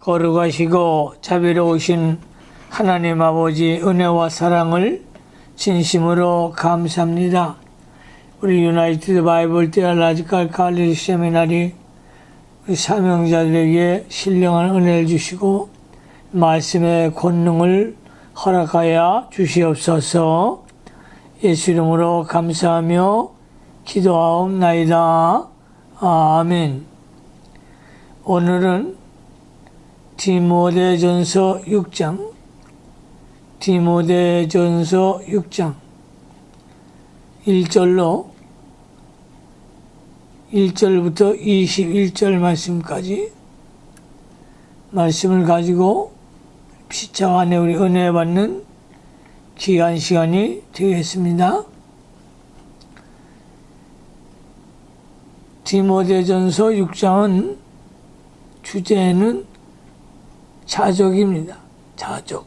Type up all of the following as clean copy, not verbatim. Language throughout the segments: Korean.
거룩하시고 자비로우신 하나님 아버지 은혜와 사랑을 진심으로 감사합니다. 우리 유나이티드 바이블 테올로지컬 칼리지 세미나리 우리 사명자들에게 신령한 은혜를 주시고 말씀의 권능을 허락하여 주시옵소서. 예수 이름으로 감사하며 기도하옵나이다. 아멘. 오늘은 디모데전서 6장 1절부터 21절 말씀까지 말씀을 가지고 피차 안에 우리 은혜 받는 귀한 시간이 되겠습니다. 디모데전서 6장은 주제는 자족입니다. 자족.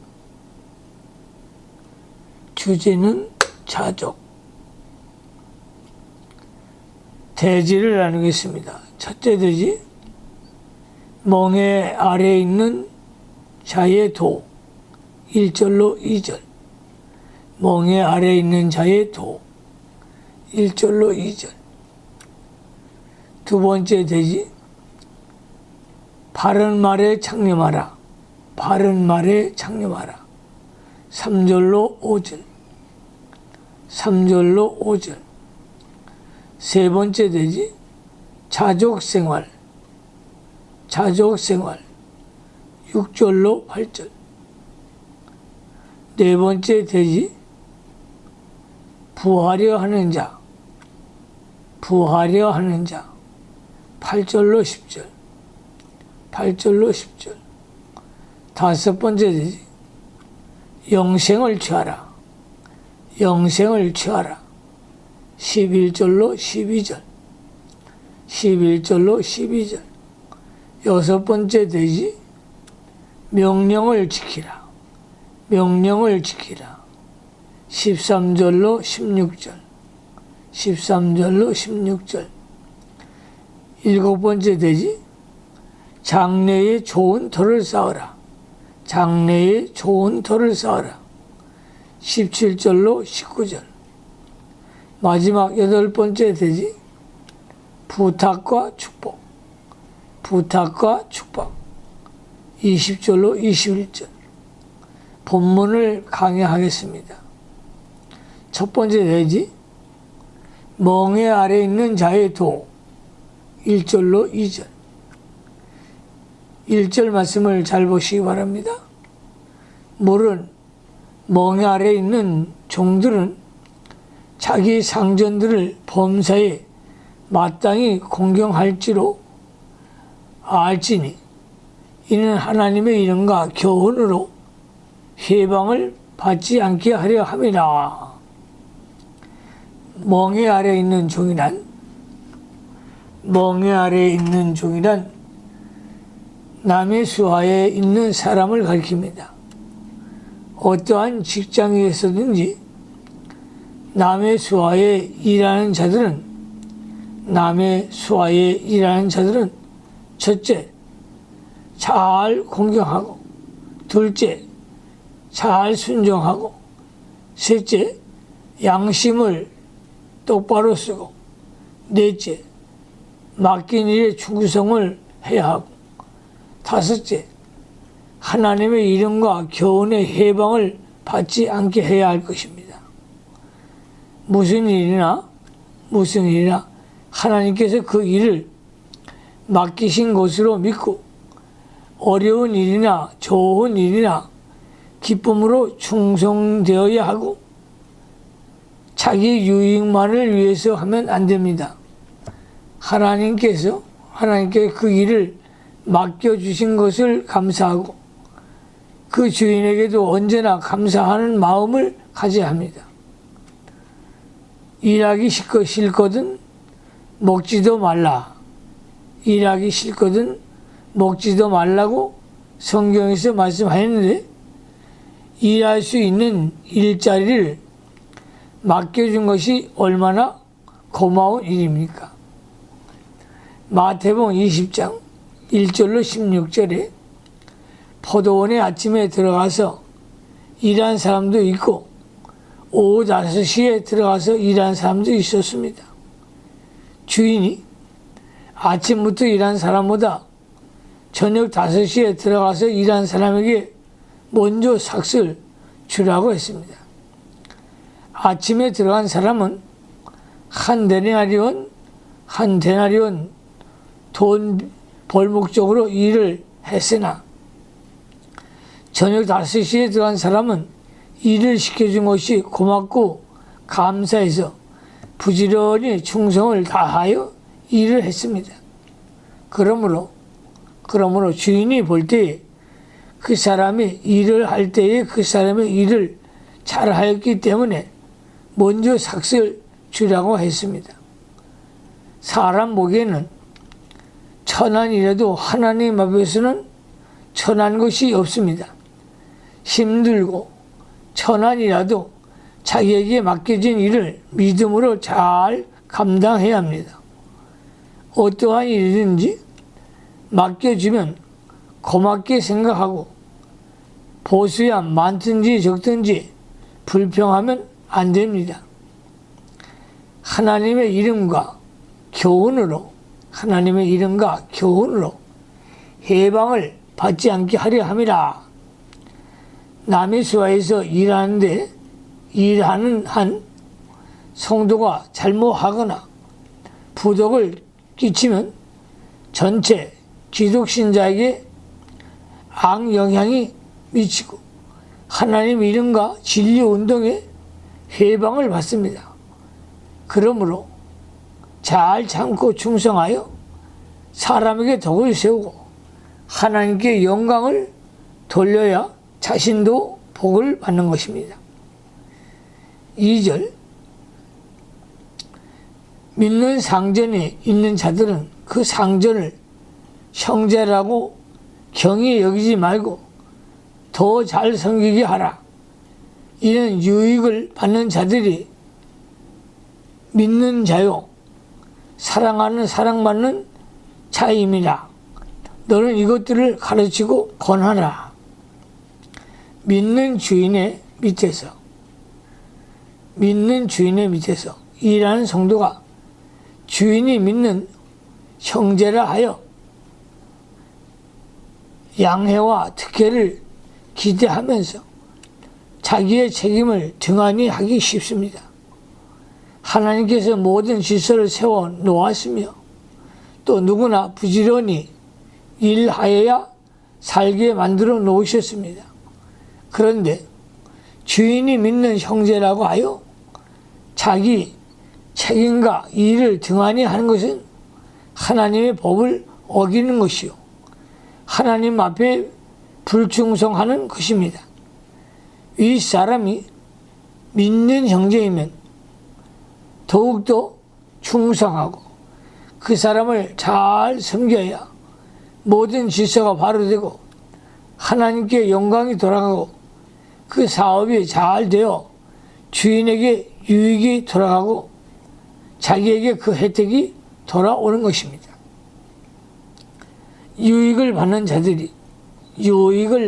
주제는 자족. 대지를 나누겠습니다. 첫째 대지, 멍에 아래에 있는 자의 도. 1절로 2절. 멍에 아래에 있는 자의 도. 1절로 2절. 두 번째 대지, 바른 말에 창념하라. 바른 말에 창념하라. 3절로 5절. 3절로 5절. 세 번째 대지, 자족생활. 자족생활. 6절로 8절. 네 번째 대지, 부하려 하는 자. 부하려 하는 자. 8절로 10절. 8절로 10절. 다섯 번째 되지. 영생을 취하라. 영생을 취하라. 11절로 12절. 11절로 12절. 여섯 번째 되지. 명령을 지키라. 명령을 지키라. 13절로 16절. 13절로 16절. 일곱 번째 되지. 장래에 좋은 터를 쌓아라. 장래에 좋은 터를 쌓아라. 17절로 19절. 마지막 여덟 번째 되지. 부탁과 축복. 부탁과 축복. 20절로 21절. 본문을 강의하겠습니다. 첫 번째 되지. 멍에 아래 있는 자의 도. 1절로 2절. 1절 말씀을 잘 보시기 바랍니다. 물은 멍에 아래 있는 종들은 자기 상전들을 범사에 마땅히 공경할지로 알지니 이는 하나님의 이름과 교훈으로 해방을 받지 않게 하려 함이라. 멍에 아래 있는 종이란 남의 수하에 있는 사람을 가리킵니다. 어떠한 직장에서든지 남의 수하에 일하는 자들은 첫째, 잘 공경하고, 둘째, 잘 순종하고, 셋째, 양심을 똑바로 쓰고, 넷째, 맡긴 일에 충성을 해야 하고, 다섯째, 하나님의 이름과 교훈의 해방을 받지 않게 해야 할 것입니다. 무슨 일이나 하나님께서 그 일을 맡기신 것으로 믿고 어려운 일이나 좋은 일이나 기쁨으로 충성되어야 하고 자기 유익만을 위해서 하면 안 됩니다. 하나님께 그 일을 맡겨주신 것을 감사하고 그 주인에게도 언제나 감사하는 마음을 가져야 합니다. 일하기 싫거든 먹지도 말라. 일하기 싫거든 먹지도 말라고 성경에서 말씀하였는데 일할 수 있는 일자리를 맡겨준 것이 얼마나 고마운 일입니까? 마태복음 20장 1절로 16절에 포도원에 아침에 들어가서 일한 사람도 있고 오후 5시에 들어가서 일한 사람도 있었습니다. 주인이 아침부터 일한 사람보다 저녁 5시에 들어가서 일한 사람에게 먼저 삭을 주라고 했습니다. 아침에 들어간 사람은 한 데나리온 돈 벌 목적으로 일을 했으나 저녁 5시에 들어간 사람은 일을 시켜준 것이 고맙고 감사해서 부지런히 충성을 다하여 일을 했습니다. 그러므로 주인이 볼 때에 그 사람이 일을 할 때에 그 사람의 일을 잘하였기 때문에 먼저 삭을 주라고 했습니다. 사람 보기에는 천한 일에도 하나님 앞에서는 천한 것이 없습니다. 힘들고 천한이라도 자기에게 맡겨진 일을 믿음으로 잘 감당해야 합니다. 어떠한 일이든지 맡겨주면 고맙게 생각하고 보수야 많든지 적든지 불평하면 안 됩니다. 하나님의 이름과 교훈으로 해방을 받지 않게 하려 함이라. 남의 수하에서 일하는 한 성도가 잘못하거나 부덕을 끼치면 전체 기독신자에게 악영향이 미치고 하나님 이름과 진리운동에 해방을 받습니다. 그러므로 잘 참고 충성하여 사람에게 덕을 세우고 하나님께 영광을 돌려야 자신도 복을 받는 것입니다. 2절 믿는 상전에 있는 자들은 그 상전을 형제라고 경히 여기지 말고 더 잘 섬기게 하라. 이는 유익을 받는 자들이 믿는 자요 사랑하는 사랑받는 자임이라. 너는 이것들을 가르치고 권하라. 믿는 주인의 밑에서 일하는 성도가 주인이 믿는 형제라 하여 양해와 특혜를 기대하면서 자기의 책임을 등한히 하기 쉽습니다. 하나님께서 모든 질서를 세워 놓았으며 또 누구나 부지런히 일하여야 살게 만들어 놓으셨습니다. 그런데 주인이 믿는 형제라고 하여 자기 책임과 일을 등한히 하는 것은 하나님의 법을 어기는 것이요 하나님 앞에 불충성하는 것입니다. 이 사람이 믿는 형제이면 더욱더 충성하고 그 사람을 잘 섬겨야 모든 질서가 바로 되고 하나님께 영광이 돌아가고 그 사업이 잘 되어 주인에게 유익이 돌아가고 자기에게 그 혜택이 돌아오는 것입니다. 유익을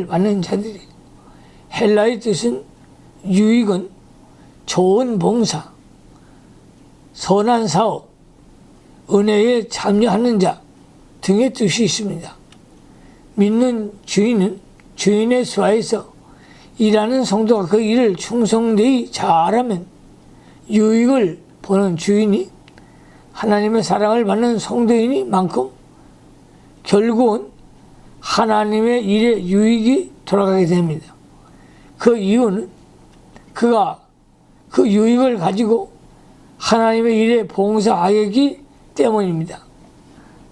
받는 자들이 헬라의 뜻은 유익은 좋은 봉사, 선한 사업, 은혜에 참여하는 자 등의 뜻이 있습니다. 믿는 주인은 주인의 수하에서 일하는 성도가 그 일을 충성되이 잘하면 유익을 보는 주인이 하나님의 사랑을 받는 성도이니 만큼 결국은 하나님의 일에 유익이 돌아가게 됩니다. 그 이유는 그가 그 유익을 가지고 하나님의 일에 봉사하였기 때문입니다.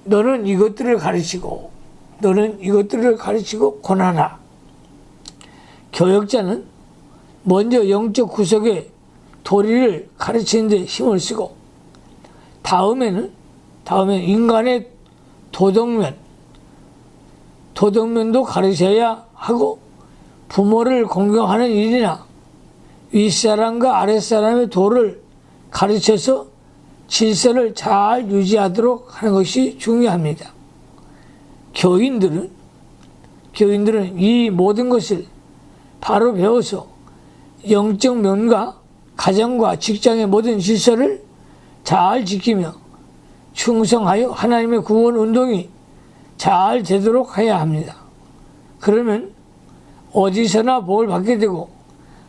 너는 이것들을 가르치고 권하라. 교역자는 먼저 영적 구석의 도리를 가르치는 데 힘을 쓰고 다음에는 인간의 도덕면도 가르쳐야 하고 부모를 공경하는 일이나 윗사람과 아랫사람의 도를 가르쳐서 질서를 잘 유지하도록 하는 것이 중요합니다. 교인들은 이 모든 것을 바로 배워서 영적 면과 가정과 직장의 모든 질서를 잘 지키며 충성하여 하나님의 구원 운동이 잘 되도록 해야 합니다. 그러면 어디서나 복을 받게 되고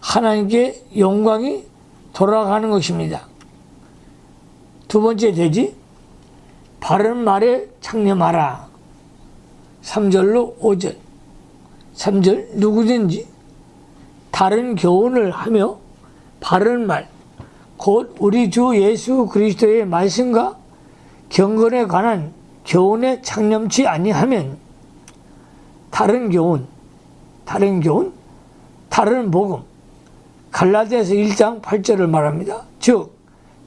하나님께 영광이 돌아가는 것입니다. 두 번째 대지, 바른 말에 창념하라. 3절로 5절. 3절, 누구든지 다른 교훈을 하며 바른 말, 곧 우리 주 예수 그리스도의 말씀과 경건에 관한 교훈에 창념치 아니하면 다른 교훈, 다른 복음, 갈라디아서 1장 8절을 말합니다. 즉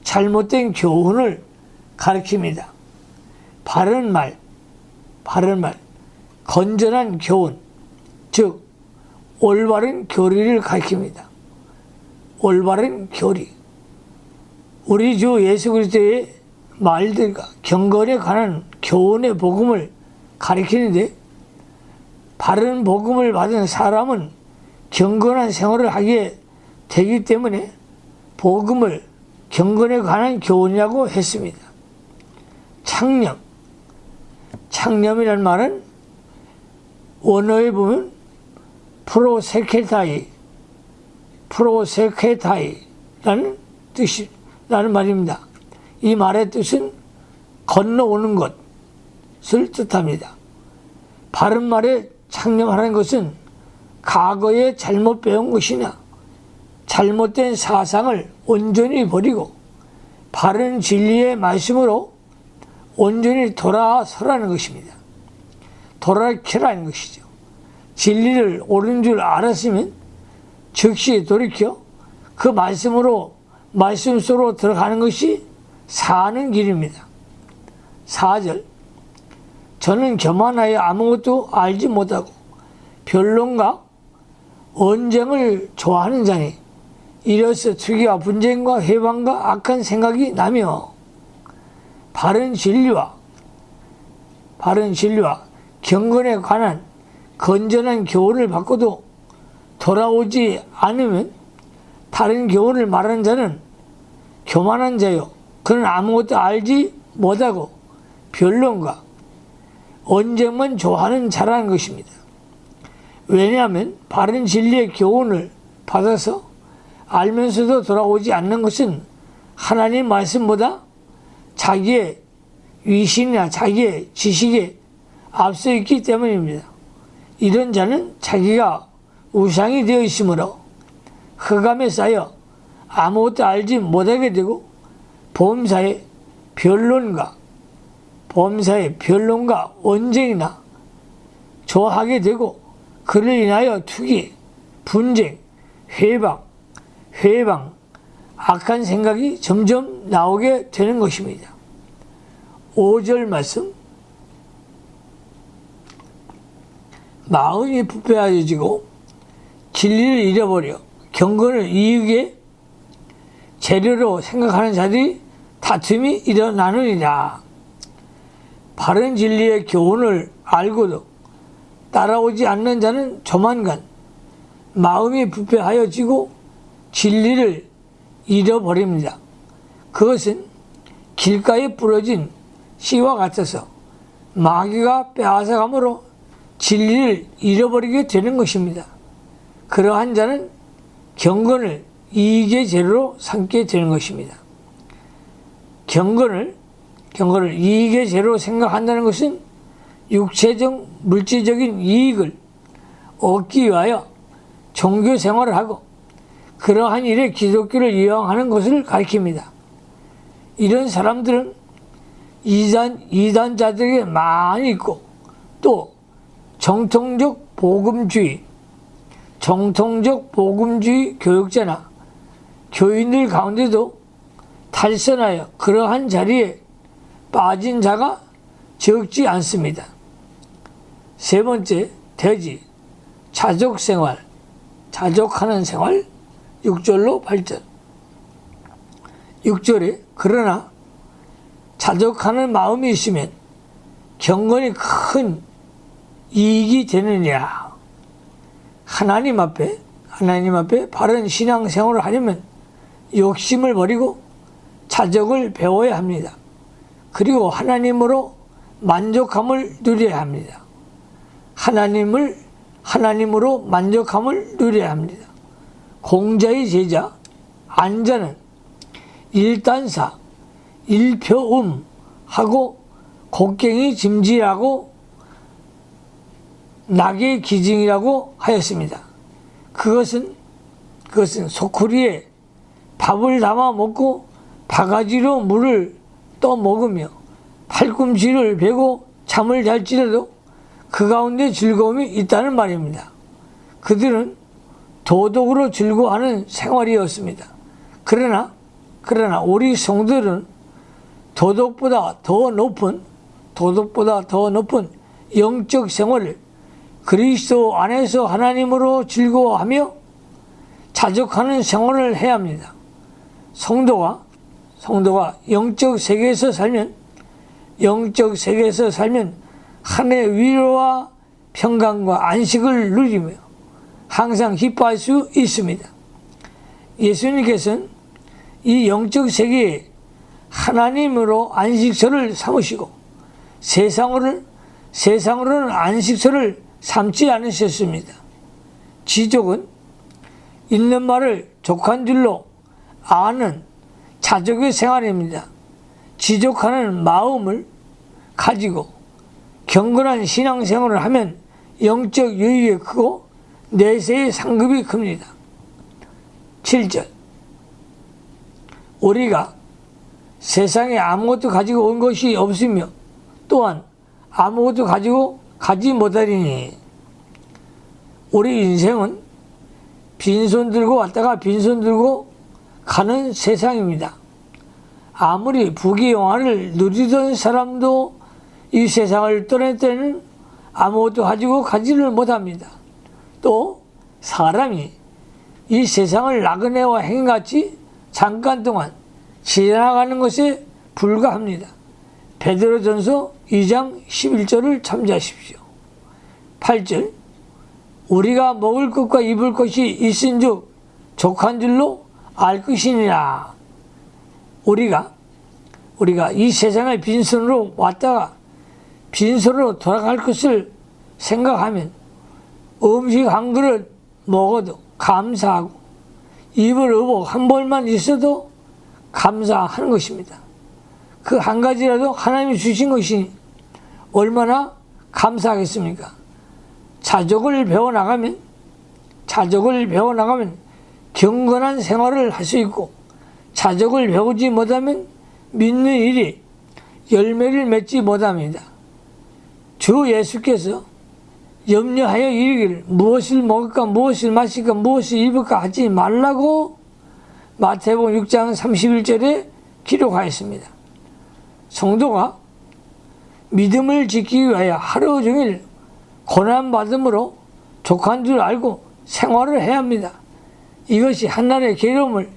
잘못된 교훈을 가리킵니다. 바른 말, 건전한 교훈, 즉 올바른 교리를 가리킵니다. 올바른 교리, 우리 주 예수 그리스도의 말들과 경건에 관한 교훈의 복음을 가리키는데, 바른 복음을 받은 사람은 경건한 생활을 하게 되기 때문에 복음을 경건에 관한 교훈이라고 했습니다. 창념이라는 말은 원어에 보면 프로세케타이라는 뜻이라는 말입니다. 이 말의 뜻은 건너오는 것을 뜻합니다. 바른 말에 창념하는 것은 과거에 잘못 배운 것이나 잘못된 사상을 온전히 버리고 바른 진리의 말씀으로 온전히 돌아서라는 것입니다. 돌아켜라는 것이죠. 진리를 옳은 줄 알았으면 즉시 돌이켜 그 말씀 속으로 들어가는 것이 사는 길입니다. 4절, 저는 교만하여 아무것도 알지 못하고 변론과 언쟁을 좋아하는 자니 이로써 투기와 분쟁과 회방과 악한 생각이 나며 바른 진리와 경건에 관한 건전한 교훈을 받고도 돌아오지 않으면 다른 교훈을 말하는 자는 교만한 자요, 그는 아무것도 알지 못하고 변론과 언쟁만 좋아하는 자라는 것입니다. 왜냐하면 바른 진리의 교훈을 받아서 알면서도 돌아오지 않는 것은 하나님 말씀보다 자기의 위신이나 자기의 지식에 앞서 있기 때문입니다. 이런 자는 자기가 우상이 되어 있으므로 흑암에 쌓여 아무것도 알지 못하게 되고 범사의 변론과 언쟁이나 좋아하게 되고 그를 인하여 투기, 분쟁, 회방, 악한 생각이 점점 나오게 되는 것입니다. 5절 말씀, 마음이 부패하여지고 진리를 잃어버려 경건을 이익의 재료로 생각하는 자들이 다툼이 일어나느니라. 바른 진리의 교훈을 알고도 따라오지 않는 자는 조만간 마음이 부패하여지고 진리를 잃어버립니다. 그것은 길가에 부러진 씨와 같아서 마귀가 빼앗아감으로 진리를 잃어버리게 되는 것입니다. 그러한 자는 경건을 이익의 재료로 삼게 되는 것입니다. 경건을 이익의 재료로 생각한다는 것은 육체적, 물질적인 이익을 얻기 위하여 종교 생활을 하고 그러한 일에 기독교를 이용하는 것을 가리킵니다. 이런 사람들은 이단자들에게 많이 있고 또 정통적 복음주의 교육자나 교인들 가운데도 탈선하여 그러한 자리에 빠진 자가 적지 않습니다. 세 번째, 대지, 자족하는 생활, 6절로 8절. 6절에 그러나 자족하는 마음이 있으면 경건이 큰 이익이 되느니라. 하나님 앞에 바른 신앙생활을 하려면 욕심을 버리고 자적을 배워야 합니다. 그리고 하나님으로 만족함을 누려야 합니다. 하나님으로 만족함을 누려야 합니다. 공자의 제자 안자는 일단사, 일표음하고 곡괭이 짐지라고 낙의 기증이라고 하였습니다. 그것은 소쿠리에 밥을 담아 먹고 바가지로 물을 떠 먹으며 팔꿈치를 베고 잠을 잘지라도 그 가운데 즐거움이 있다는 말입니다. 그들은 도덕으로 즐거워하는 생활이었습니다. 그러나 우리 성도들은 도덕보다 더 높은 영적 생활을 그리스도 안에서 하나님으로 즐거워하며 자족하는 생활을 해야 합니다. 성도가 영적 세계에서 살면 하나님의 위로와 평강과 안식을 누리며 항상 기뻐할 수 있습니다. 예수님께서는 이 영적 세계에 하나님으로 안식처를 삼으시고 세상으로는 안식처를 삼지 않으셨습니다. 지족은 있는 말을 족한 줄로 아는 자족의 생활입니다. 지족하는 마음을 가지고 경건한 신앙생활을 하면 영적 유익이 크고 내세의 상급이 큽니다. 7절 우리가 세상에 아무것도 가지고 온 것이 없으며 또한 아무것도 가지 못하리니 우리 인생은 빈손 들고 왔다가 빈손 들고 가는 세상입니다. 아무리 부귀영화를 누리던 사람도 이 세상을 떠날 때는 아무것도 가지를 못합니다. 또 사람이 이 세상을 나그네와 행같이 잠깐 동안 지나가는 것에 불과합니다. 베드로전서 2장 11절을 참조하십시오. 8절 우리가 먹을 것과 입을 것이 있은즉 족한 줄로 알 것이니라. 우리가 이 세상에 빈손으로 왔다가 빈손으로 돌아갈 것을 생각하면 음식 한 그릇 먹어도 감사하고 입을 의복 한 벌만 있어도 감사하는 것입니다. 그 한 가지라도 하나님이 주신 것이니 얼마나 감사하겠습니까? 자족을 배워나가면 경건한 생활을 할 수 있고 자족을 배우지 못하면 믿는 일이 열매를 맺지 못합니다. 주 예수께서 염려하여 이르기를 무엇을 먹을까 무엇을 마실까 무엇을 입을까 하지 말라고 마태복음 6장 31절에 기록하였습니다. 성도가 믿음을 지키기 위하여 하루 종일 고난받음으로 족한 줄 알고 생활을 해야 합니다. 이것이 한날의 괴로움을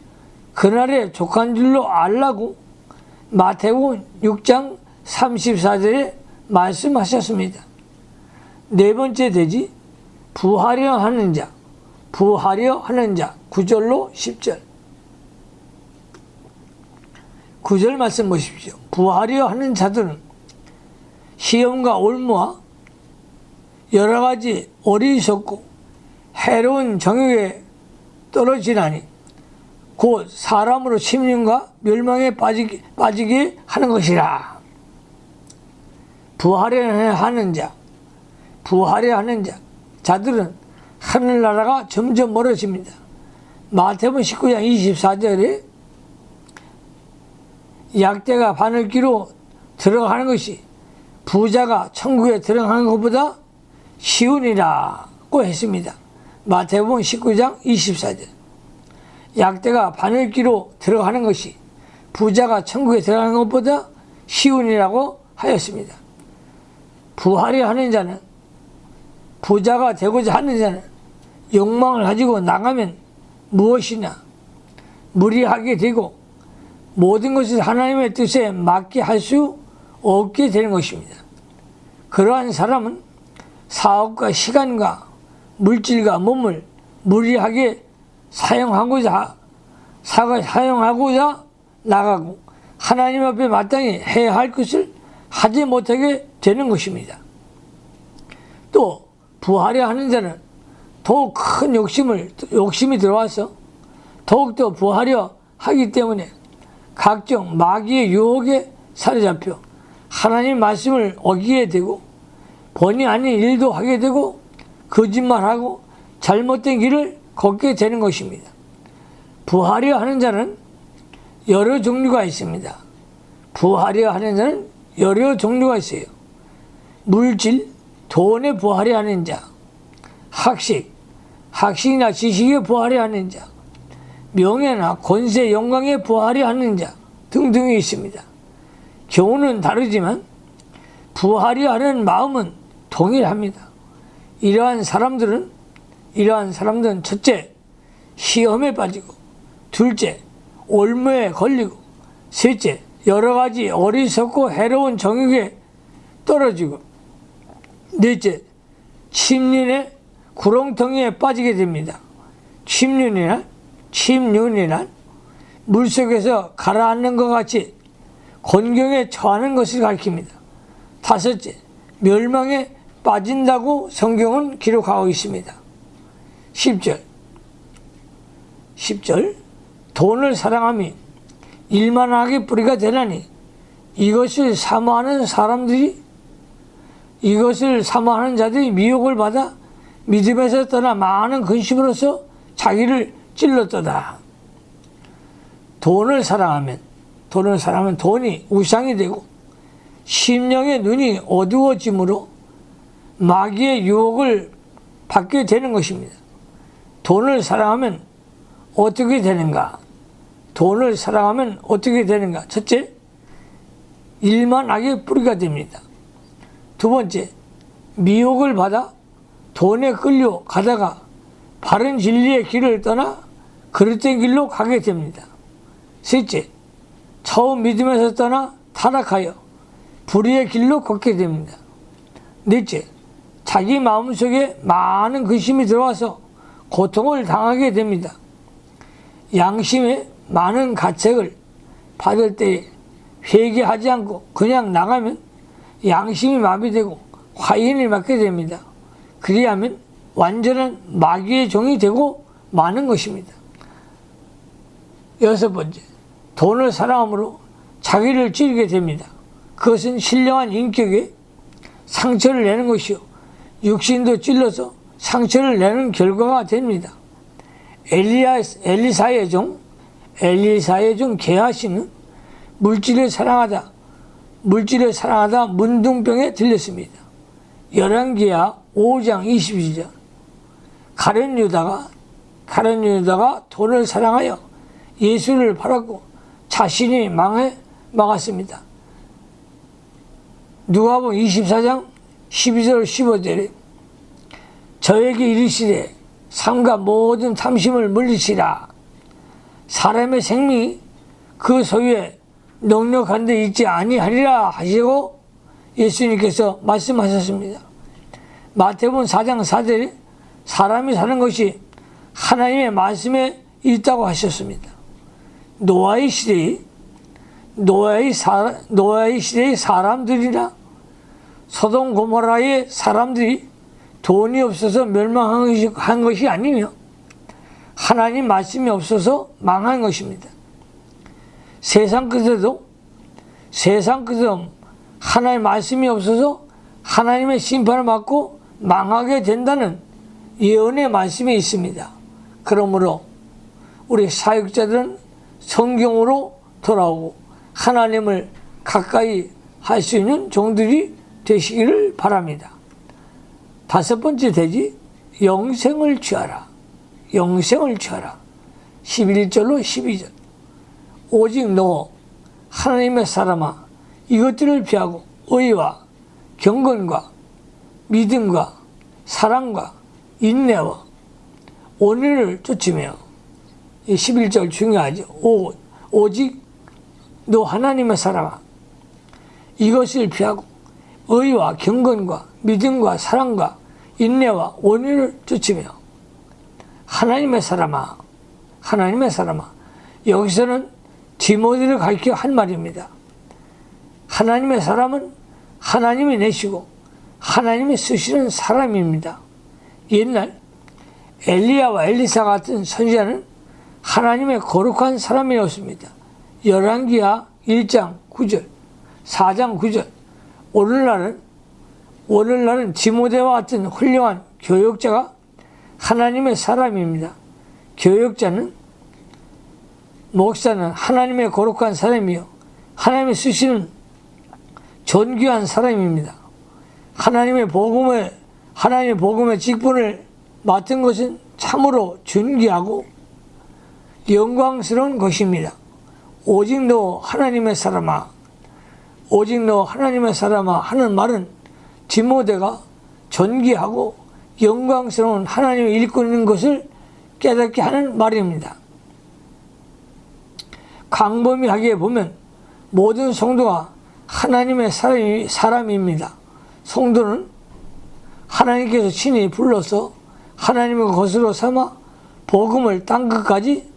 그날의 족한 줄로 알라고 마태복음 6장 34절에 말씀하셨습니다. 네 번째 대지 부하려 하는 자 9절로 10절 9절 말씀 보십시오. 부하려 하는 자들은 시험과 올무와 여러 가지 어리석고 해로운 정욕에 떨어지나니 곧 사람으로 심령과 멸망에 빠지게 하는 것이라. 부하려 하는 자들은 하늘나라가 점점 멀어집니다. 마태복음 19장 24절에 약대가 바늘귀로 들어가는 것이 부자가 천국에 들어가는 것보다 쉬우니라고 했습니다. 마태복음 19장 24절 약대가 바늘귀로 들어가는 것이 부자가 천국에 들어가는 것보다 쉬우니라고 하였습니다. 부하려 하는 자는 부자가 되고자 하는 자는 욕망을 가지고 나가면 무엇이나 무리하게 되고 모든 것을 하나님의 뜻에 맞게 할 수 없게 되는 것입니다. 그러한 사람은 사업과 시간과 물질과 몸을 무리하게 사용하고자 나가고 하나님 앞에 마땅히 해야 할 것을 하지 못하게 되는 것입니다. 또 부하려 하는 자는 더욱 큰 욕심이 들어와서 더욱더 부하려 하기 때문에 각종 마귀의 유혹에 사로잡혀 하나님 말씀을 어기게 되고 본의 아닌 일도 하게 되고 거짓말하고 잘못된 길을 걷게 되는 것입니다. 부하려 하는 자는 여러 종류가 있습니다. 부하려 하는 자는 여러 종류가 있어요. 물질, 돈에 부하려 하는 자, 학식이나 지식에 부하려 하는 자, 명예나 권세, 영광에 부하려 하는 자 등등이 있습니다. 경우는 다르지만 부하려 하는 마음은 동일합니다. 이러한 사람들은 첫째, 시험에 빠지고, 둘째, 올무에 걸리고, 셋째, 여러 가지 어리석고 해로운 정욕에 떨어지고, 넷째, 침륜의 구렁텅이에 빠지게 됩니다. 침륜이란 물속에서 가라앉는 것 같이 곤경에 처하는 것을 가리킵니다. 다섯째, 멸망에 빠진다고 성경은 기록하고 있습니다. 10절 돈을 사랑함이 일만하게 뿌리가 되나니 이것을 사모하는 자들이 미혹을 받아 믿음에서 떠나 많은 근심으로써 자기를 찔렀도다. 돈을 사랑하면 돈이 우상이 되고 심령의 눈이 어두워짐으로 마귀의 유혹을 받게 되는 것입니다. 돈을 사랑하면 어떻게 되는가? 첫째, 일만 악의 뿌리가 됩니다. 두 번째, 미혹을 받아 돈에 끌려 가다가 바른 진리의 길을 떠나 그릇된 길로 가게 됩니다. 셋째, 처음 믿음에서 떠나 타락하여 불의의 길로 걷게 됩니다. 넷째, 자기 마음속에 많은 근심이 들어와서 고통을 당하게 됩니다. 양심의 많은 가책을 받을 때 회개하지 않고 그냥 나가면 양심이 마비되고 화인을 맞게 됩니다. 그리하면 완전한 마귀의 종이 되고 마는 것입니다. 여섯 번째, 돈을 사랑함으로 자기를 찌르게 됩니다. 그것은 신령한 인격에 상처를 내는 것이요 육신도 찔러서 상처를 내는 결과가 됩니다. 엘리사의 종 게하시는 물질을 사랑하다 문둥병에 들렸습니다. 열왕기하 5장 22절. 가룟 유다가 돈을 사랑하여 예수를 팔았고 자신이 망해 막았습니다. 누가복음 24장 12절 15절에 저에게 이르시되 삼가 모든 탐심을 물리치라. 사람의 생명이 그 소유에 넉넉한 데 있지 아니하리라 하시고 예수님께서 말씀하셨습니다. 마태복음 4장 4절에 사람이 사는 것이 하나님의 말씀에 있다고 하셨습니다. 노아의 시대의 사람들이나 소돔 고모라의 사람들이 돈이 없어서 멸망한 것이 아니며 하나님 말씀이 없어서 망한 것입니다. 세상 끝에도 하나님 말씀이 없어서 하나님의 심판을 받고 망하게 된다는 예언의 말씀이 있습니다. 그러므로 우리 사역자들은 성경으로 돌아오고 하나님을 가까이 할 수 있는 종들이 되시기를 바랍니다. 다섯 번째 대지, 영생을 취하라. 11절로 12절. 오직 너 하나님의 사람아 이것들을 피하고 의와 경건과 믿음과 사랑과 인내와 온유를 쫓으며, 11절 중요하죠. 오직 너 하나님의 사람아 이것을 피하고 의와 경건과 믿음과 사랑과 인내와 온유를 쫓으며 하나님의 사람아, 하나님의 사람아. 여기서는 디모데를 가리켜 한 말입니다. 하나님의 사람은 하나님이 내시고 하나님이 쓰시는 사람입니다. 옛날 엘리야와 엘리사 같은 선지자는 하나님의 거룩한 사람이었습니다. 열왕기하 1장 9절, 4장 9절. 오늘날은 디모데와 같은 훌륭한 교역자가 하나님의 사람입니다. 교역자는, 목사는 하나님의 거룩한 사람이요 하나님이 쓰시는 존귀한 사람입니다. 하나님의 복음의 직분을 맡은 것은 참으로 존귀하고 영광스러운 것입니다. 오직 너 하나님의 사람아, 오직 너 하나님의 사람아 하는 말은 디모데가 존귀하고 영광스러운 하나님을 일꾼 있는 것을 깨닫게 하는 말입니다. 광범위하게 보면 모든 성도가 하나님의 사람입니다. 성도는 하나님께서 친히 불러서 하나님의 것으로 삼아 복음을 땅 끝까지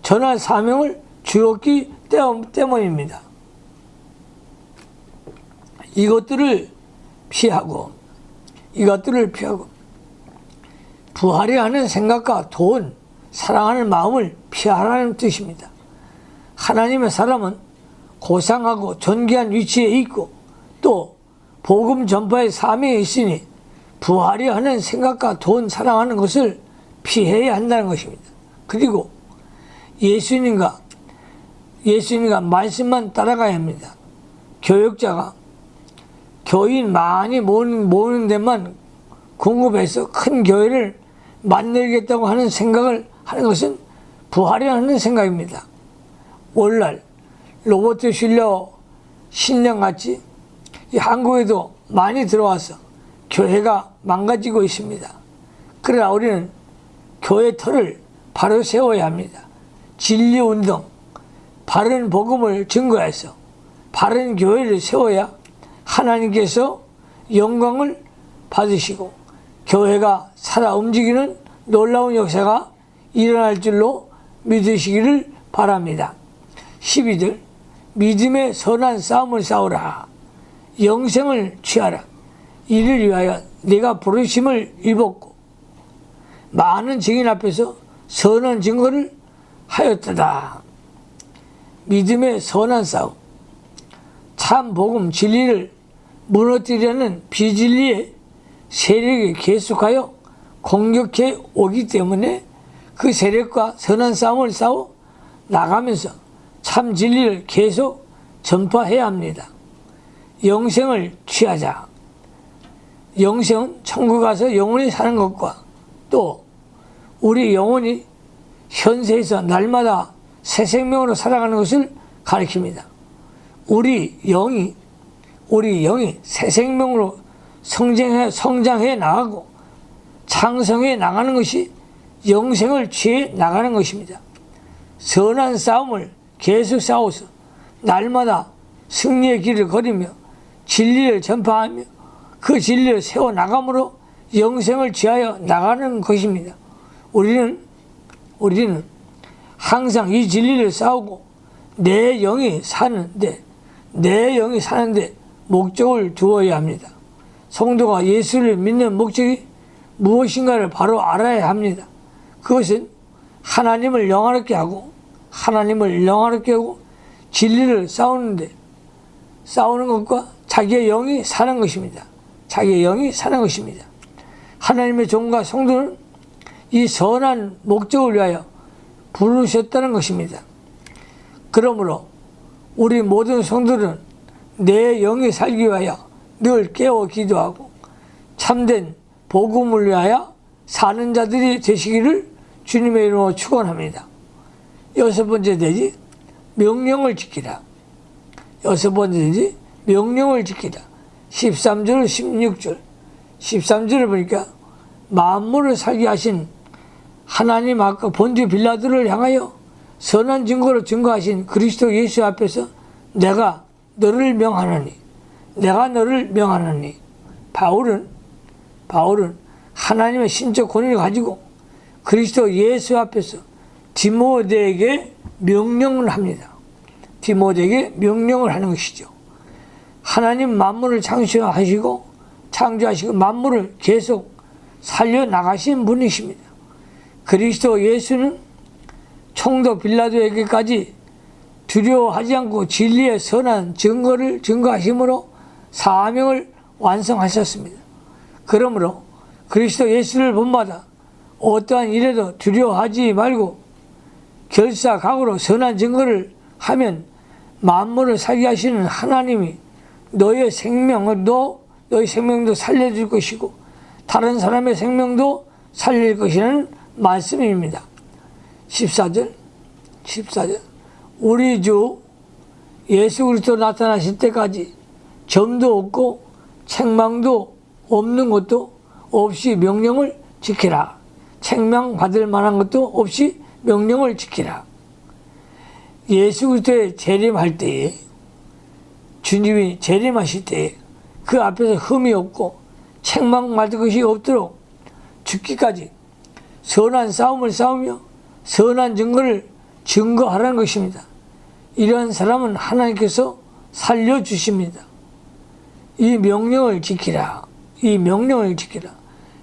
전할 사명을 주었기 때문입니다. 이것들을 피하고 부하려 하는 생각과 돈, 사랑하는 마음을 피하라는 뜻입니다. 하나님의 사람은 고상하고 존귀한 위치에 있고 또 복음 전파의 사명에 있으니 부하려 하는 생각과 돈, 사랑하는 것을 피해야 한다는 것입니다. 그리고 예수님과 말씀만 따라가야 합니다. 교역자가 교인 많이 모으는 데만 궁금해서 큰 교회를 만들겠다고 하는 생각을 하는 것은 부하려 하는 생각입니다. 오늘날 로버트 슐러 신령같이 한국에도 많이 들어와서 교회가 망가지고 있습니다. 그러나 우리는 교회 터를 바로 세워야 합니다. 진리운동, 바른 복음을 증거해서 바른 교회를 세워야 하나님께서 영광을 받으시고 교회가 살아 움직이는 놀라운 역사가 일어날 줄로 믿으시기를 바랍니다. 12절, 믿음의 선한 싸움을 싸우라. 영생을 취하라. 이를 위하여 네가 부르심을 입었고 많은 증인 앞에서 선한 증거를 하였도다. 믿음의 선한 싸움, 참 복음 진리를 무너뜨리려는 비진리의 세력이 계속하여 공격해 오기 때문에 그 세력과 선한 싸움을 싸워 나가면서 참 진리를 계속 전파해야 합니다. 영생을 취하자. 영생은 천국 가서 영원히 사는 것과 또 우리 영혼이 현세에서 날마다 새 생명으로 살아가는 것을 가리킵니다. 우리 영이 새 생명으로 성장해 나가고 창성해 나가는 것이 영생을 취해 나가는 것입니다. 선한 싸움을 계속 싸워서 날마다 승리의 길을 걸으며 진리를 전파하며 그 진리를 세워나감으로 영생을 취하여 나가는 것입니다. 우리는 항상 이 진리를 싸우고 내 영이 사는데 목적을 두어야 합니다. 성도가 예수를 믿는 목적이 무엇인가를 바로 알아야 합니다. 그것은 하나님을 영화롭게 하고 진리를 싸우는 것과 자기의 영이 사는 것입니다. 하나님의 종과 성도는 이 선한 목적을 위하여 부르셨다는 것입니다. 그러므로 우리 모든 성도는 내 영이 살기 위하여 늘 깨어 기도하고 참된 복음을 위하여 사는 자들이 되시기를 주님의 이름으로 축원합니다. 여섯 번째 되지 명령을 지키라. 13절 16절 13절을 보니까 만물을 살게 하신 하나님 아까 본주 빌라도를 향하여 선한 증거로 증거하신 그리스도 예수 앞에서 내가 너를 명하노니 바울은 하나님의 신적 권위를 가지고 그리스도 예수 앞에서 디모데에게 명령을 합니다. 디모데에게 명령을 하는 것이죠. 하나님 만물을 창조하시고 만물을 계속 살려나가신 분이십니다. 그리스도 예수는 총독 빌라도에게까지 두려워하지 않고 진리의 선한 증거를 증거하심으로 사명을 완성하셨습니다. 그러므로 그리스도 예수를 본받아 어떠한 일에도 두려워하지 말고 결사각오로 선한 증거를 하면 만물을 살게 하시는 하나님이 너의 생명도 살려줄 것이고 다른 사람의 생명도 살릴 것이라는 말씀입니다. 14절 우리 주 예수 그리스도 나타나실 때까지 점도 없고 책망도 없는 것도 없이 명령을 지키라. 책망받을 만한 것도 없이 명령을 지키라. 예수 그리스도의 재림할 때에 주님이 재림하실 때에 그 앞에서 흠이 없고 책망받을 것이 없도록 죽기까지 선한 싸움을 싸우며 선한 증거를 증거하라는 것입니다. 이러한 사람은 하나님께서 살려주십니다. 이 명령을 지키라.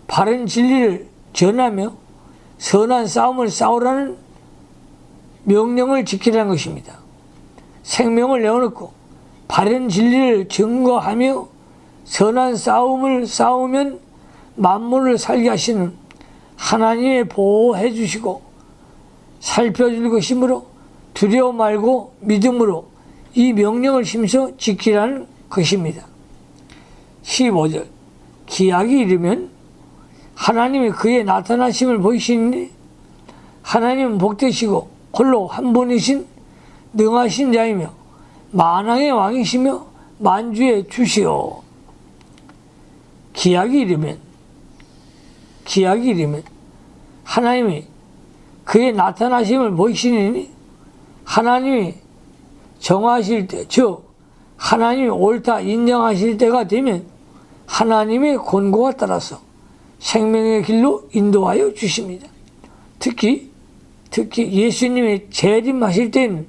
바른 진리를 전하며 선한 싸움을 싸우라는 명령을 지키라는 것입니다. 생명을 내어놓고 바른 진리를 증거하며 선한 싸움을 싸우면 만물을 살게 하시는 하나님의 보호해 주시고 살펴줄 것이므로 두려워 말고 믿음으로 이 명령을 심서 지키라는 것입니다. 15절 기약이 이르면 하나님이 그의 나타나심을 보이시니 하나님은 복되시고 홀로 한 분이신 능하신 자이며 만왕의 왕이시며 만주의 주시오. 기약이 이르면 하나님이 그의 나타나심을 보이시니 하나님이 정하실 때, 즉 하나님이 옳다 인정하실 때가 되면 하나님의 권고가 따라서 생명의 길로 인도하여 주십니다. 특히 예수님이 재림하실 때는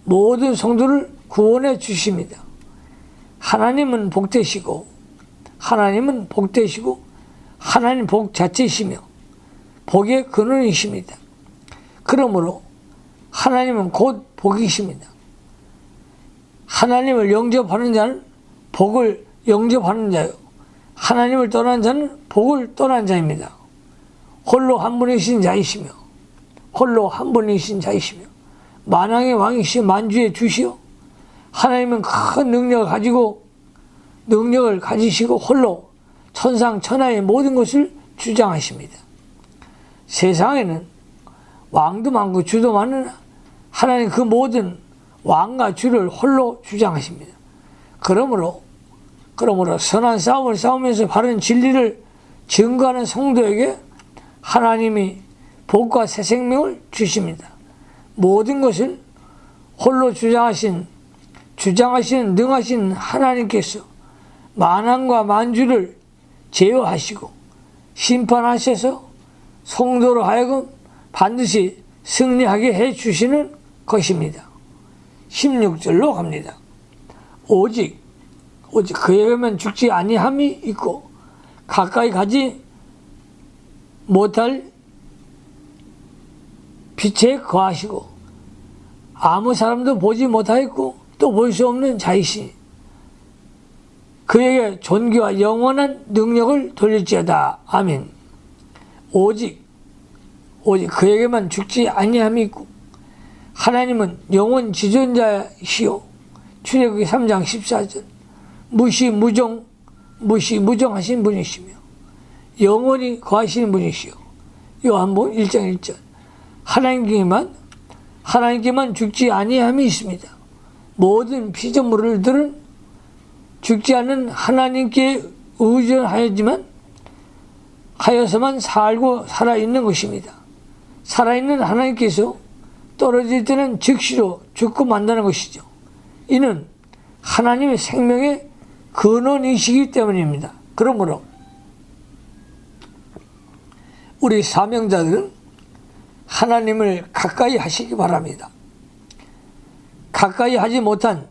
모든 성도를 구원해 주십니다. 하나님은 복되시고 하나님 복 자체이시며 복의 근원이십니다. 그러므로 하나님은 곧 복이십니다. 하나님을 영접하는 자는 복을 영접하는 자요, 하나님을 떠난 자는 복을 떠난 자입니다. 홀로 한 분이신 자이시며 만왕의 왕이시여 만주의 주시오. 하나님은 큰 능력을 가지시고 홀로 천상 천하의 모든 것을 주장하십니다. 세상에는 왕도 많고 주도 많으나 하나님 그 모든 왕과 주를 홀로 주장하십니다. 그러므로 선한 싸움을 싸우면서 바른 진리를 증거하는 성도에게 하나님이 복과 새 생명을 주십니다. 모든 것을 홀로 주장하시는 능하신 하나님께서 만왕과 만주를 제어하시고 심판하셔서 성도로 하여금 반드시 승리하게 해 주시는 것입니다. 16절로 갑니다. 오직 그에게만 죽지 아니함이 있고 가까이 가지 못할 빛에 거하시고 아무 사람도 보지 못하였고 또 볼 수 없는 자이시니 그에게 존귀와 영원한 능력을 돌릴지어다. 아멘. 오직 그에게만 죽지 아니함이 있고 하나님은 영원 지존자시오. 출애굽기 3장 14절 무시무정하신 분이시며 영원히 거하시는 분이시오. 요한복음 1장 1절 하나님께만 죽지 아니함이 있습니다. 모든 피조물들은 죽지 않는 하나님께 의존하여서만 살고 살아있는 것입니다. 살아있는 하나님께서 떨어질 때는 즉시로 죽고 만다는 것이죠. 이는 하나님의 생명의 근원이시기 때문입니다. 그러므로 우리 사명자들은 하나님을 가까이 하시기 바랍니다. 가까이 하지 못한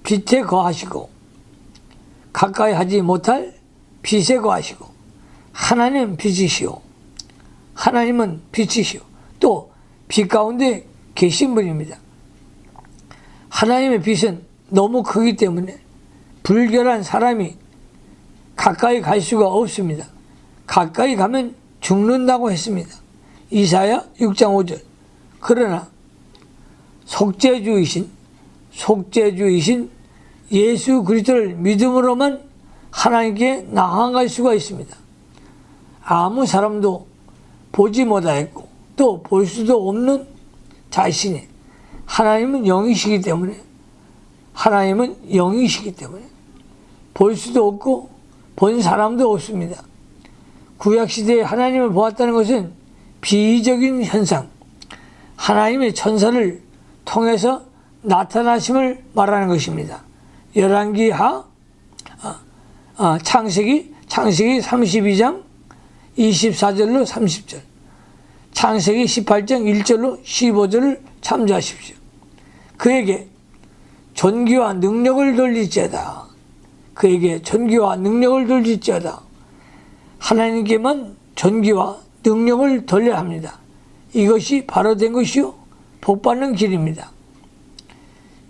빛에 거하시고 가까이 하지 못할 빛에 거하시고 하나님은 빛이시오. 하나님은 빛이시오. 또 빛 가운데 계신 분입니다. 하나님의 빛은 너무 크기 때문에 불결한 사람이 가까이 갈 수가 없습니다. 가까이 가면 죽는다고 했습니다. 이사야 6장 5절. 그러나 속죄주이신 예수 그리스도를 믿음으로만 하나님께 나아갈 수가 있습니다. 아무 사람도 보지 못하였고 또 볼 수도 없는 자신이 하나님은 영이시기 때문에 볼 수도 없고 본 사람도 없습니다. 구약시대에 하나님을 보았다는 것은 비이적인 현상, 하나님의 천사를 통해서 나타나심을 말하는 것입니다. 창세기 32장 24절로 30절, 창세기 18장 1절로 15절을 참조하십시오. 그에게 존귀와 능력을 돌릴지어다. 하나님께만 존귀와 능력을 돌려야 합니다. 이것이 바로 된 것이요 복받는 길입니다.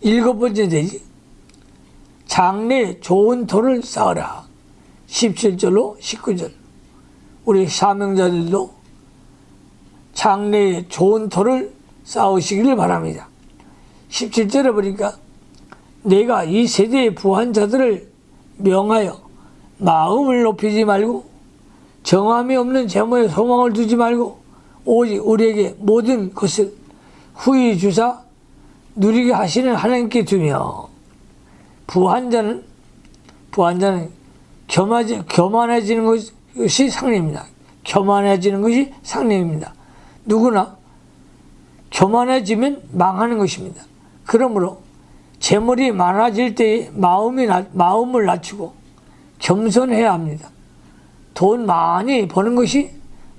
7번째 대지, 장래에 좋은 터를 쌓으라. 17절로 19절. 우리 사명자들도 장래에 좋은 터를 쌓으시기를 바랍니다. 17절에 보니까 내가 이 세대의 부한 자들을 명하여 마음을 높이지 말고 정함이 없는 재물에 소망을 두지 말고 오직 우리에게 모든 것을 후히 주사 누리게 하시는 하나님께 두며, 부한 자는 교만해지는 것이 상례입니다. 누구나 교만해지면 망하는 것입니다. 그러므로 재물이 많아질 때에 마음을 낮추고 겸손해야 합니다. 돈 많이 버는 것이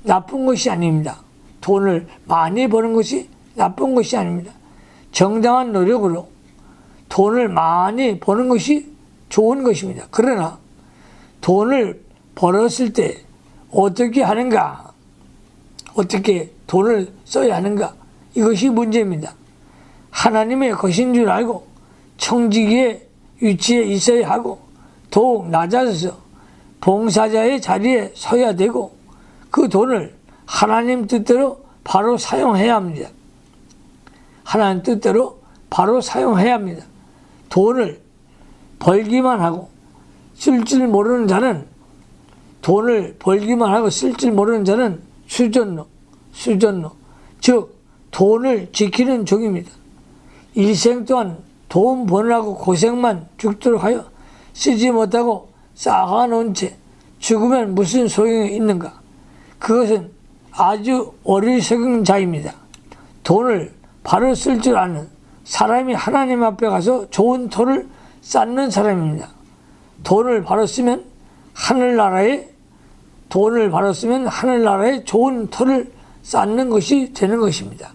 나쁜 것이 아닙니다. 돈을 많이 버는 것이 나쁜 것이 아닙니다. 정당한 노력으로 돈을 많이 버는 것이 좋은 것입니다. 그러나 돈을 벌었을 때 어떻게 하는가, 어떻게 돈을 써야 하는가, 이것이 문제입니다. 하나님의 것인 줄 알고 청지기의 위치에 있어야 하고 더욱 낮아져서 봉사자의 자리에 서야 되고 그 돈을 하나님 뜻대로 바로 사용해야 합니다. 돈을 벌기만 하고 쓸 줄 모르는 자는 수전노, 즉 돈을 지키는 종입니다. 일생 동안 돈 버느라고 고생만 죽도록 하여 쓰지 못하고 쌓아놓은 채 죽으면 무슨 소용이 있는가? 그것은 아주 어리석은 자입니다. 돈을 바로 쓸 줄 아는 사람이 하나님 앞에 가서 좋은 터를 쌓는 사람입니다. 돈을 바로 쓰면 하늘나라에 좋은 터를 쌓는 것이 되는 것입니다.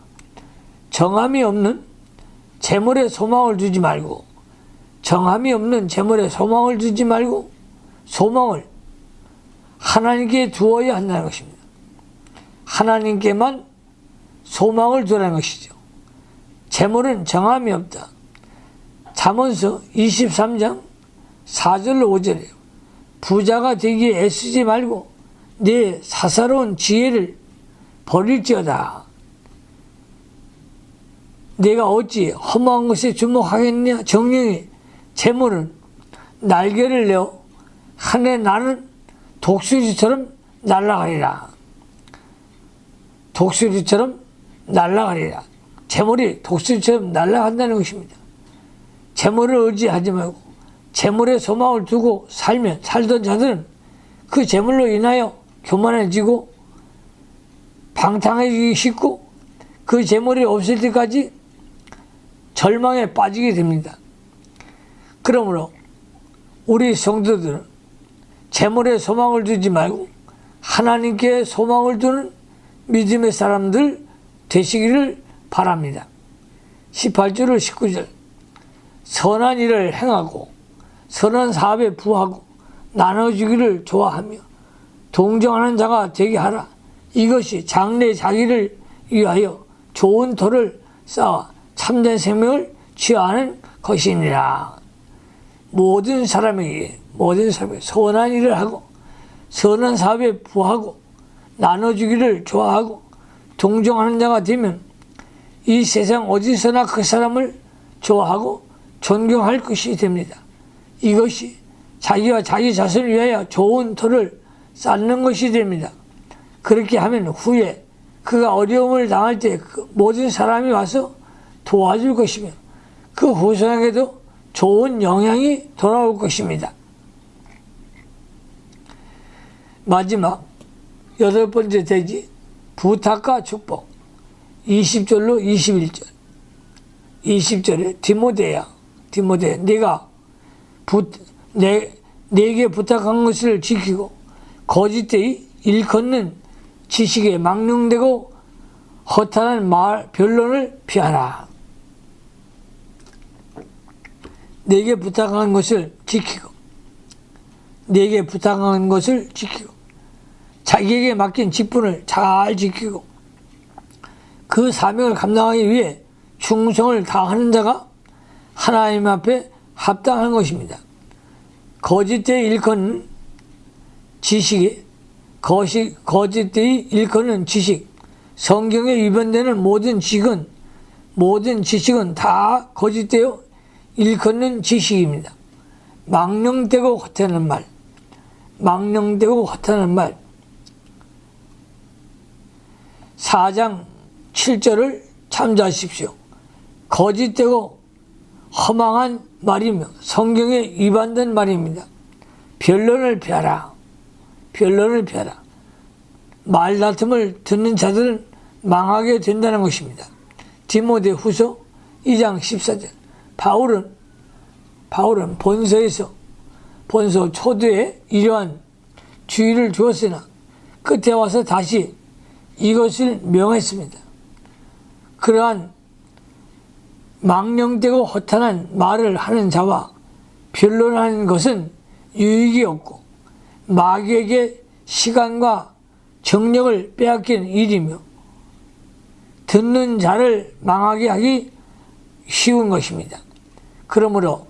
정함이 없는 재물에 소망을 두지 말고 소망을 하나님께 두어야 한다는 것입니다. 하나님께만 소망을 두라는 것이죠. 재물은 정함이 없다. 잠언서 23장 4절로 5절이에요. 부자가 되기에 애쓰지 말고 내 사사로운 지혜를 버릴지어다. 내가 어찌 허무한 것에 주목하겠냐? 정령이 재물은 날개를 내어 하늘에 나는 독수리처럼 날아가리라. 재물이 독수리처럼 날아간다는 것입니다. 재물을 의지하지 말고 재물에 소망을 두고 살던 자들은 그 재물로 인하여 교만해지고 방탕해지기 쉽고 그 재물이 없을 때까지 절망에 빠지게 됩니다. 그러므로 우리 성도들은 재물에 소망을 두지 말고 하나님께 소망을 두는 믿음의 사람들 되시기를 바랍니다. 18절로 19절. 선한 일을 행하고 선한 사업에 부하고 나눠주기를 좋아하며 동정하는 자가 되게 하라. 이것이 장래 자기를 위하여 좋은 터를 쌓아 참된 생명을 취하는 것이니라. 모든 사람에게 선한 일을 하고 선한 사업에 부하고 나눠주기를 좋아하고 동정하는 자가 되면 이 세상 어디서나 그 사람을 좋아하고 존경할 것이 됩니다. 이것이 자기와 자기 자신을 위하여 좋은 터를 쌓는 것이 됩니다. 그렇게 하면 후에 그가 어려움을 당할 때 모든 사람이 와서 도와줄 것이며 그 후손에게도 좋은 영향이 돌아올 것입니다. 마지막 8번째 대지 부탁과 축복. 20절로 21절. 20절에 디모데야 네가 내게 부탁한 것을 지키고 거짓되이 일컫는 지식에 망령되고 허탄한 말 변론을 피하라. 내게 부탁한 것을 지키고 자기에게 맡긴 직분을 잘 지키고 그 사명을 감당하기 위해 충성을 다하는 자가 하나님 앞에 합당한 것입니다. 거짓되이 일컫는 지식이 거짓되이 일컫는 지식, 성경에 위반되는 모든 지식은 다 거짓되어 일컫는 지식입니다. 망령되고 허탄한 말. 4장 7절을 참조하십시오. 거짓되고 허망한 말이며 성경에 위반된 말입니다. 변론을 피하라. 말다툼을 듣는 자들은 망하게 된다는 것입니다. 디모데 후서 2장 14절. 바울은 본서 초두에 이러한 주의를 주었으나 끝에 와서 다시 이것을 명했습니다. 그러한 망령되고 허탄한 말을 하는 자와 변론하는 것은 유익이 없고 마귀에게 시간과 정력을 빼앗긴 일이며 듣는 자를 망하게 하기 쉬운 것입니다. 그러므로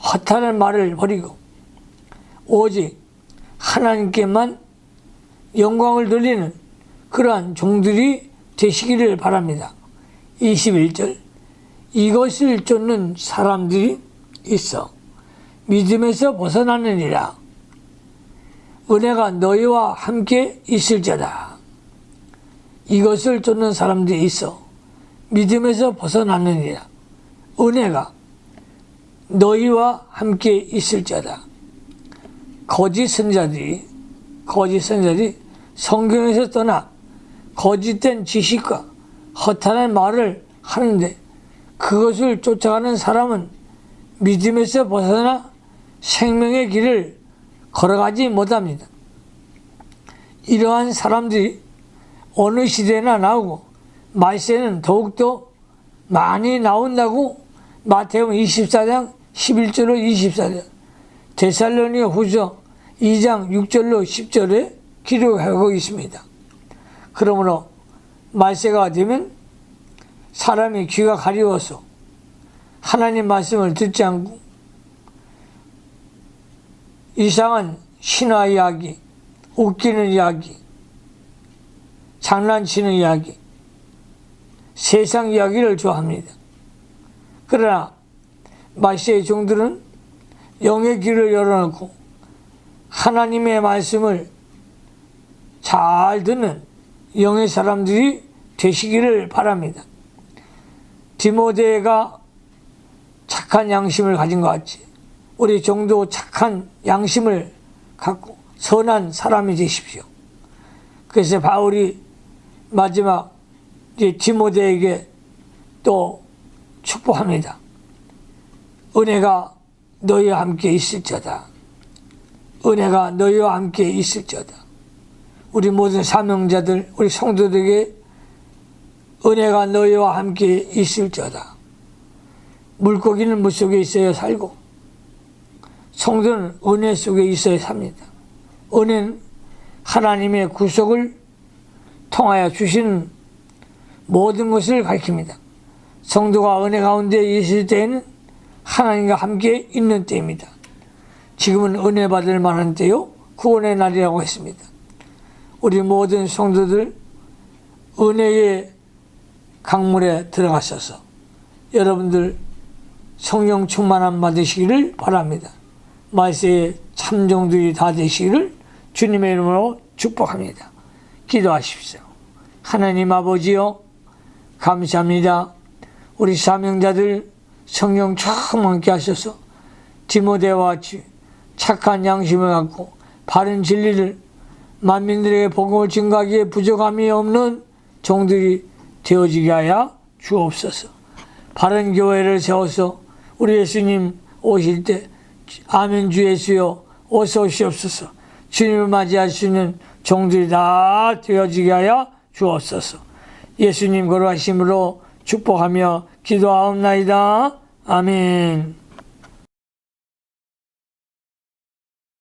허탄한 말을 버리고 오직 하나님께만 영광을 돌리는 그러한 종들이 되시기를 바랍니다. 21절. 이것을 쫓는 사람들이 있어 믿음에서 벗어나느니라. 은혜가 너희와 함께 있을지어다. 이것을 쫓는 사람들이 있어 믿음에서 벗어나느니라. 은혜가 너희와 함께 있을지어다. 거짓 선자들이 성경에서 떠나 거짓된 지식과 허탄한 말을 하는데 그것을 쫓아가는 사람은 믿음에서 벗어나 생명의 길을 걸어가지 못합니다. 이러한 사람들이 어느 시대나 나오고 말세는 더욱더 많이 나온다고 마태복음 24장 11절로 24절, 데살로니가 후서 2장 6절로 10절에 기록하고 있습니다. 그러므로 말세가 되면 사람이 귀가 가리워서 하나님 말씀을 듣지 않고 이상한 신화 이야기, 웃기는 이야기, 장난치는 이야기, 세상 이야기를 좋아합니다. 그러나 말세의 종들은 영의 귀를 열어놓고 하나님의 말씀을 잘 듣는 영의 사람들이 되시기를 바랍니다. 디모데가 착한 양심을 가진 것 같이 우리 종도 착한 양심을 갖고 선한 사람이 되십시오. 그래서 바울이 마지막 디모데에게 또 축복합니다. 은혜가 너희와 함께 있을지어다. 은혜가 너희와 함께 있을지어다. 우리 모든 사명자들, 우리 성도들에게 은혜가 너희와 함께 있을지어다. 물고기는 물속에 있어야 살고 성도는 은혜 속에 있어야 삽니다. 은혜는 하나님의 구속을 통하여 주시는 모든 것을 가리킵니다. 성도가 은혜 가운데 있을 때에는 하나님과 함께 있는 때입니다. 지금은 은혜 받을 만한 때요, 구원의 날이라고 했습니다. 우리 모든 성도들 은혜의 강물에 들어가셔서 여러분들 성령 충만함 받으시기를 바랍니다. 말세의 참종들이 다 되시기를 주님의 이름으로 축복합니다. 기도하십시오. 하나님 아버지요, 감사합니다. 우리 사명자들 성령 충만케 하셔서 디모데와 같이 착한 양심을 갖고 바른 진리를 만민들에게 복음을 증거하기에 부족함이 없는 종들이 되어지게 하여 주옵소서. 바른 교회를 세워서 우리 예수님 오실 때 아멘 주 예수여 어서 오시옵소서. 주님을 맞이할 수 있는 종들이 다 되어지게 하여 주옵소서. 예수님 거룩하심으로 축복하며 기도하옵나이다. 아멘.